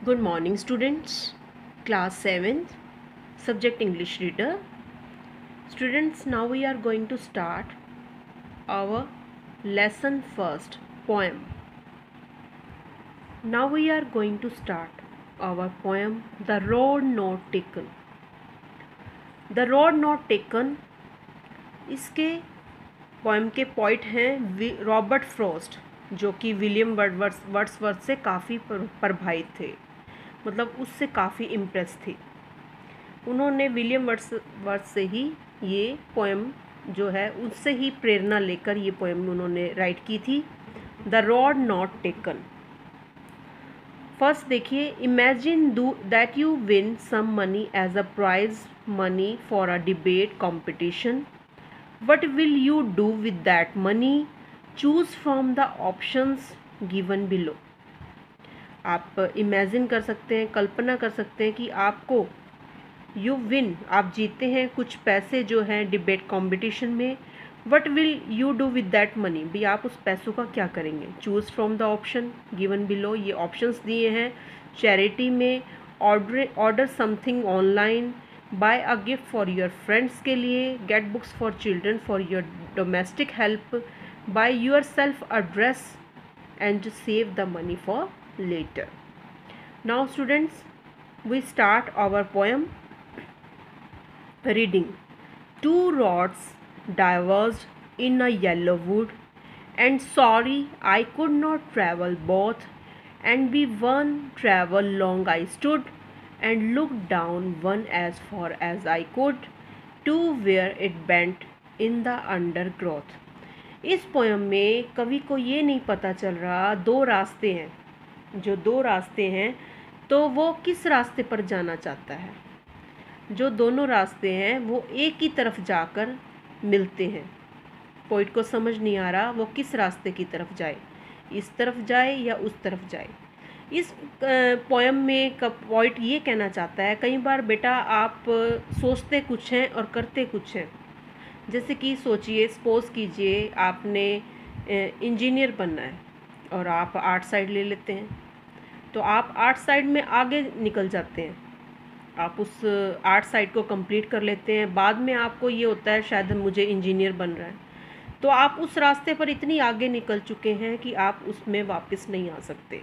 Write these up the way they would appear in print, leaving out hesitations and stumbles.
Good morning, students. Class 7th, subject English reader. Students, now we are going to start our lesson first, poem. Now we are going to start our poem, The Road Not Taken. The Road Not Taken, इसके poem के poet हैं Robert Frost, जो कि William Wordsworth से काफ़ी प्रभावित थे, मतलब उससे काफ़ी इम्प्रेस थे। उन्होंने विलियम वर्ड्सवर्थ से ही ये पोएम जो है उससे ही प्रेरणा लेकर ये पोएम उन्होंने राइट की थी, the road not taken. First देखिए, imagine that you win some money as a prize money for a debate competition. What will you do with that money? Choose from the options given below. आप imagine कर सकते हैं, कल्पना कर सकते हैं कि आपको यू विन, आप जीते हैं कुछ पैसे जो हैं डिबेट कंपटीशन में। What will you do with that money? भी आप उस पैसों का क्या करेंगे? Choose from the option given below, ये ऑप्शंस दिए हैं। चैरिटी में, order something online, buy a gift for your friends के लिए, get books for children for your domestic help, buy yourself a dress and save the money for later. Now students, we start our poem reading. Two roads diverged in a yellow wood, and sorry I could not travel both, and be one travel long I stood, and looked down one as far as I could, to where it bent in the undergrowth. इस poem में कवि को ये नहीं पता चल रहा, दो रास्ते हैं, जो दो रास्ते हैं तो वो किस रास्ते पर जाना चाहता है। जो दोनों रास्ते हैं वो एक ही तरफ जाकर मिलते हैं। पोइट को समझ नहीं आ रहा वो किस रास्ते की तरफ जाए, इस तरफ जाए या उस तरफ जाए। इस पोएम में पोइट ये कहना चाहता है, कई बार बेटा आप सोचते कुछ हैं और करते कुछ हैं। जैसे कि सोचिए, सपोज कीजिए आपने इंजीनियर बनना है और आप आर्ट साइड ले लेते हैं, तो आप आर्ट साइड में आगे निकल जाते हैं, आप उस आर्ट साइड को कंप्लीट कर लेते हैं। बाद में आपको ये होता है शायद मुझे इंजीनियर बन रहा है, तो आप उस रास्ते पर इतनी आगे निकल चुके हैं कि आप उसमें वापस नहीं आ सकते।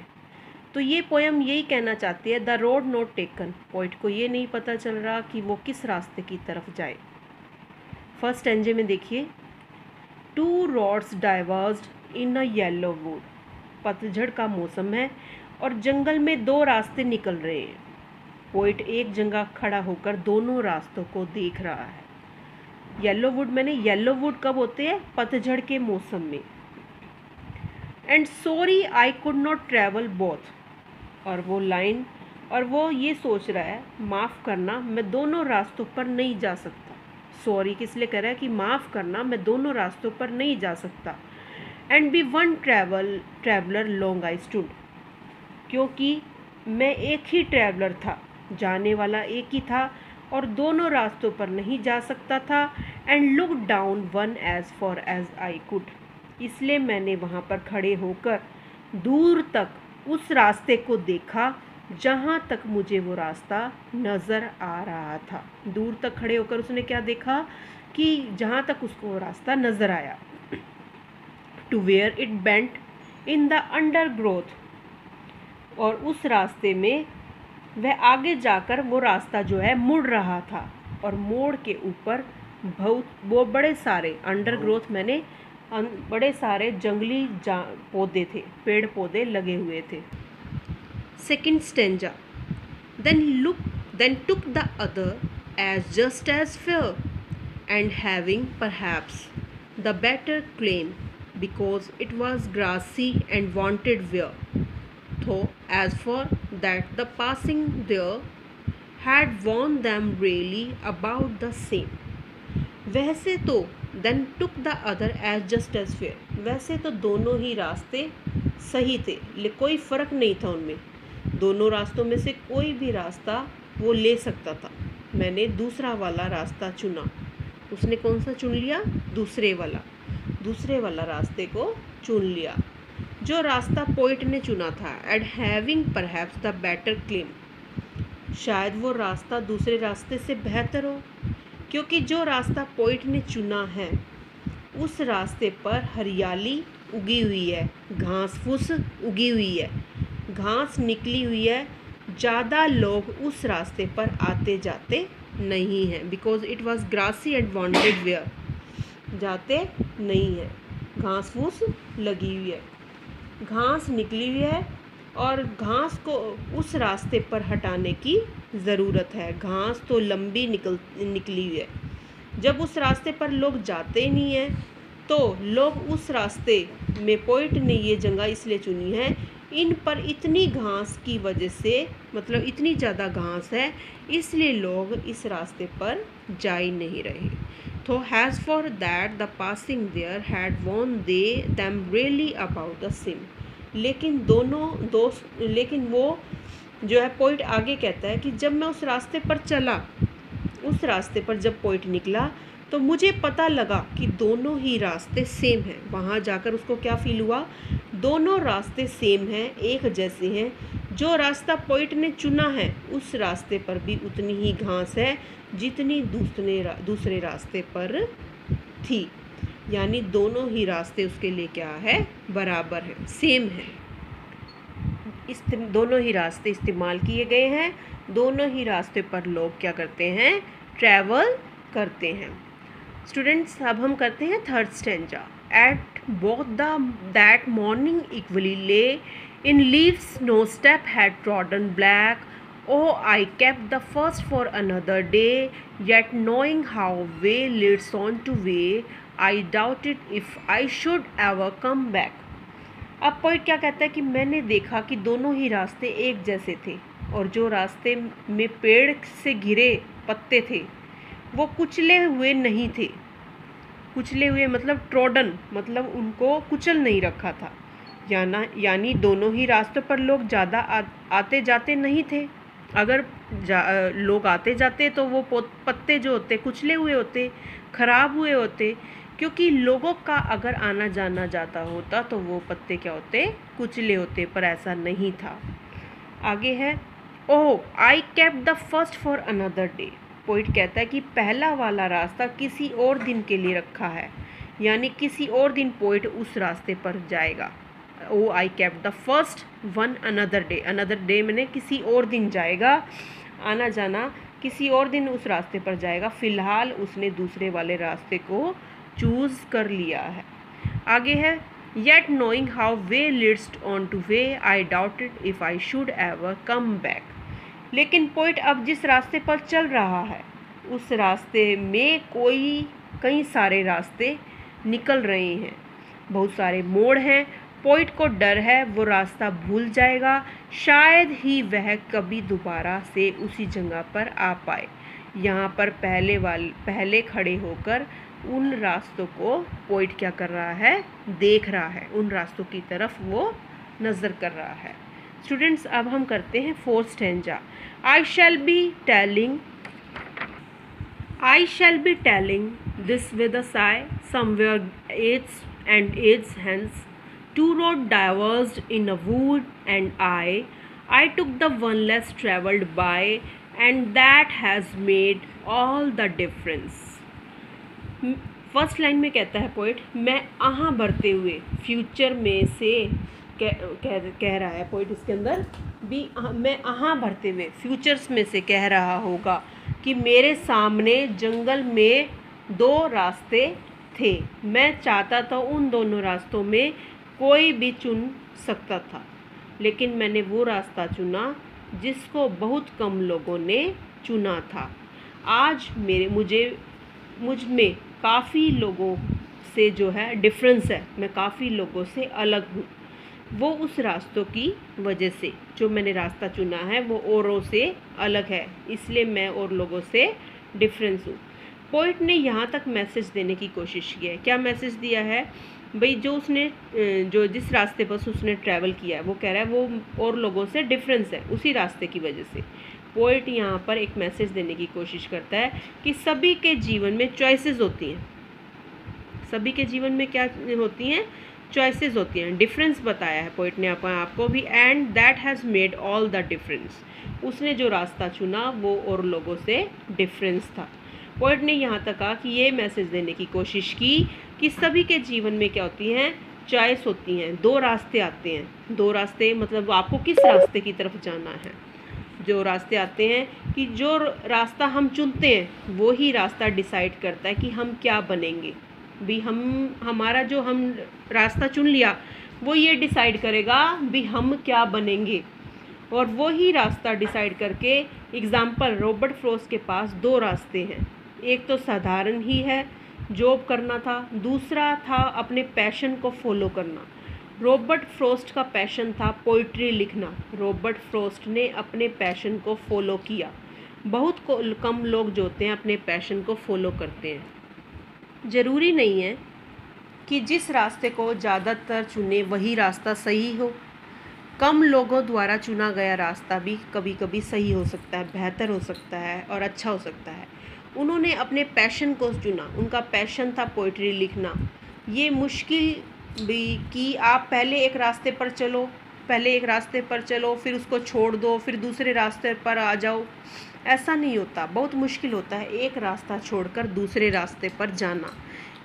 तो ये पोएम यही कहना चाहती है, the road not taken. Poet को ये नहीं पता चल रहा कि वो किस रास्ते की तरफ जाए। फर्स्ट स्टैंजे में देखिए, two roads divorced in a yellow would. पतझड़ का मौसम है और जंगल में दो रास्ते निकल रहे हैं। पोइट एक जगह खड़ा होकर दोनों रास्तों को देख रहा है। येलो वुड मैंने येलो वुड कब होते हैं? पतझड़ के मौसम में। And sorry I could not travel both, और वो लाइन, और वो ये सोच रहा है, माफ़ करना मैं दोनों रास्तों पर नहीं जा सकता। सॉरी किस लिए कह रहा है कि माफ़ करना मैं दोनों रास्तों पर नहीं जा सकता। And be one traveller long I stood, क्योंकि मैं एक ही ट्रैवलर था, जाने वाला एक ही था और दोनों रास्तों पर नहीं जा सकता था। And look down one as far as I could, इसलिए मैंने वहाँ पर खड़े होकर दूर तक उस रास्ते को देखा जहाँ तक मुझे वो रास्ता नज़र आ रहा था। दूर तक खड़े होकर उसने क्या देखा कि जहाँ तक उसको वो रास्ता नज़र आया। To where it bent in the undergrowth, और उस रास्ते में वह आगे जाकर वो रास्ता जो है मुड़ रहा था, और मोड़ के ऊपर वो बड़े सारे अंडरग्रोथ मैंने बड़े सारे जंगली पौधे थे, पेड़ पौधे लगे हुए थे। Second stanza, then took the other as just as fair, and having perhaps the better claim, because it was grassy and wanted wear. Though as for that the passing there had warned them really about the same. वैसे तो then took the other as just as fair, वैसे तो दोनों ही रास्ते सही थे, कोई फ़र्क नहीं था उनमें। दोनों रास्तों में से कोई भी रास्ता वो ले सकता था। मैंने दूसरा वाला रास्ता चुना। उसने कौन सा चुन लिया? दूसरे वाला रास्ते को चुन लिया। जो रास्ता पोइट ने चुना था, and having perhaps the better claim, शायद वो रास्ता दूसरे रास्ते से बेहतर हो, क्योंकि जो रास्ता पोइट ने चुना है उस रास्ते पर हरियाली उगी हुई है, घास फूस उगी हुई है, घास निकली हुई है, ज़्यादा लोग उस रास्ते पर आते जाते नहीं हैं, because it was grassy and wanted wear, जाते नहीं हैं, घास फूस लगी हुई है, घास निकली हुई है और घास को उस रास्ते पर हटाने की ज़रूरत है। घास तो लंबी निकली हुई है, जब उस रास्ते पर लोग जाते ही नहीं हैं तो लोग उस रास्ते में, पोइट ने ये जगह इसलिए चुनी है, इन पर इतनी घास की वजह से, मतलब इतनी ज़्यादा घास है इसलिए लोग इस रास्ते पर जा ही नहीं रहे। तो has for that the passing there had won they them really about the sim, लेकिन लेकिन वो जो है, पोइट आगे कहता है कि जब मैं उस रास्ते पर चला, उस रास्ते पर जब पोइट निकला तो मुझे पता लगा कि दोनों ही रास्ते सेम हैं। वहाँ जाकर उसको क्या फील हुआ, दोनों रास्ते सेम हैं, एक जैसे हैं। जो रास्ता पोइट ने चुना है उस रास्ते पर भी उतनी ही घास है जितनी दूसरे रास्ते पर थी, यानी दोनों ही रास्ते उसके लिए क्या है, बराबर हैं, सेम हैं। दोनों ही रास्ते इस्तेमाल किए गए हैं, दोनों ही रास्ते पर लोग क्या करते हैं, ट्रैवल करते हैं। स्टूडेंट्स, अब हम करते हैं third stanza. And both that morning equally lay in leaves no step had trodden black, oh I kept the first for another day, yet knowing how way leads on to way, I doubted if I should ever come back. अब poet क्या कहता है कि मैंने देखा कि दोनों ही रास्ते एक जैसे थे, और जो रास्ते में पेड़ से घिरे पत्ते थे वो कुचले हुए नहीं थे। कुचले हुए मतलब ट्रोडन, मतलब उनको कुचल नहीं रखा था, यानी दोनों ही रास्तों पर लोग ज़्यादा आते जाते नहीं थे। अगर लोग आते जाते तो वो पत्ते जो होते कुचले हुए होते, ख़राब हुए होते, क्योंकि लोगों का अगर आना जाना ज़्यादा होता तो वो पत्ते क्या होते, कुचले होते, पर ऐसा नहीं था। आगे है, oh I kept the first for another day. Poet कहता है कि पहला वाला रास्ता किसी और दिन के लिए रखा है, यानी किसी और दिन पोइट उस रास्ते पर जाएगा। Oh I kept the first one another day, another day मैंने किसी और दिन जाएगा, आना जाना किसी और दिन उस रास्ते पर जाएगा। फ़िलहाल उसने दूसरे वाले रास्ते को चूज़ कर लिया है। आगे है, yet knowing how way Leeds on two way, I doubted if I should ever come back. लेकिन पोइट अब जिस रास्ते पर चल रहा है उस रास्ते में कई सारे रास्ते निकल रहे हैं, बहुत सारे मोड़ हैं। पोइट को डर है वो रास्ता भूल जाएगा, शायद ही वह कभी दोबारा से उसी जगह पर आ पाए। यहाँ पर पहले खड़े होकर उन रास्तों को पोइट क्या कर रहा है, देख रहा है, उन रास्तों की तरफ वो नज़र कर रहा है। स्टूडेंट्स, अब हम करते हैं fourth stanza. I shall be telling this with a sigh, somewhere age hence, two roads diverged in a wood, and I took the one less travelled by, and that has made all the difference. First line में कहता है poet, मैं आहाँ भरते हुए, future में से कह रहा है पोइट, इसके अंदर भी मैं आहाँ भरते हुए फ्यूचर्स में से कह रहा होगा कि मेरे सामने जंगल में दो रास्ते थे, मैं चाहता था उन दोनों रास्तों में कोई भी चुन सकता था, लेकिन मैंने वो रास्ता चुना जिसको बहुत कम लोगों ने चुना था। आज मुझ में काफ़ी लोगों से जो है डिफरेंस है, मैं काफ़ी लोगों से अलग हूँ, वो उस रास्तों की वजह से, जो मैंने रास्ता चुना है वो औरों से अलग है, इसलिए मैं और लोगों से डिफरेंस हूँ। पोइट ने यहाँ तक मैसेज देने की कोशिश की है। क्या मैसेज दिया है भाई, जो जिस रास्ते पर उसने ट्रैवल किया है वो कह रहा है वो और लोगों से डिफरेंस है उसी रास्ते की वजह से। पोइट यहाँ पर एक मैसेज देने की कोशिश करता है कि सभी के जीवन में चॉइसेस होती हैं। सभी के जीवन में क्या होती हैं, चॉइसेस होती हैं, डिफरेंस बताया है पोइट ने आपको भी, and that has made all the difference. उसने जो रास्ता चुना वो और लोगों से डिफरेंस था। पोइट ने यहाँ तक कहा कि ये मैसेज देने की कोशिश की कि सभी के जीवन में क्या होती हैं, चॉइस होती हैं, दो रास्ते आते हैं। दो रास्ते मतलब आपको किस रास्ते की तरफ जाना है। जो रास्ते आते हैं कि जो रास्ता हम चुनते हैं वो ही रास्ता डिसाइड करता है कि हम क्या बनेंगे। भी हमारा जो हम रास्ता चुन लिया वो ये डिसाइड करेगा भी हम क्या बनेंगे, और वो ही रास्ता डिसाइड करके। एग्ज़ाम्पल, रॉबर्ट फ्रॉस्ट के पास दो रास्ते हैं, एक तो साधारण ही है, जॉब करना था, दूसरा था अपने पैशन को फॉलो करना। रॉबर्ट फ्रॉस्ट का पैशन था पोइट्री लिखना। रॉबर्ट फ्रॉस्ट ने अपने पैशन को फॉलो किया। बहुत कम लोग जो होते हैं अपने पैशन को फॉलो करते हैं। ज़रूरी नहीं है कि जिस रास्ते को ज़्यादातर चुने वही रास्ता सही हो। कम लोगों द्वारा चुना गया रास्ता भी कभी कभी सही हो सकता है, बेहतर हो सकता है और अच्छा हो सकता है। उन्होंने अपने पैशन को चुना, उनका पैशन था पोइट्री लिखना। ये मुश्किल भी कि आप पहले एक रास्ते पर चलो, फिर उसको छोड़ दो, फिर दूसरे रास्ते पर आ जाओ। ऐसा नहीं होता, बहुत मुश्किल होता है एक रास्ता छोड़कर दूसरे रास्ते पर जाना।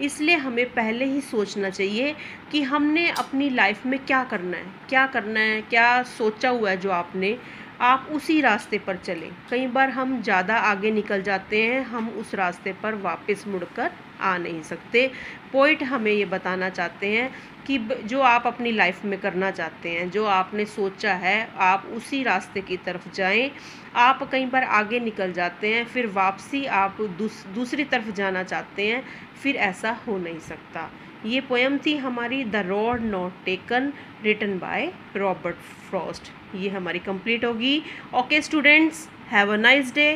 इसलिए हमें पहले ही सोचना चाहिए कि हमने अपनी लाइफ में क्या करना है, क्या सोचा हुआ है जो आपने, आप उसी रास्ते पर चलें। कई बार हम ज़्यादा आगे निकल जाते हैं, हम उस रास्ते पर वापस मुड़कर आ नहीं सकते। पोइट हमें ये बताना चाहते हैं कि जो आप अपनी लाइफ में करना चाहते हैं, जो आपने सोचा है, आप उसी रास्ते की तरफ जाएं। आप कई बार आगे निकल जाते हैं, फिर वापसी आप दूसरी तरफ जाना चाहते हैं, फिर ऐसा हो नहीं सकता। ये पोएम थी हमारी the road not taken, written by Robert Frost. ये हमारी कंप्लीट होगी। Okay students, have a nice day.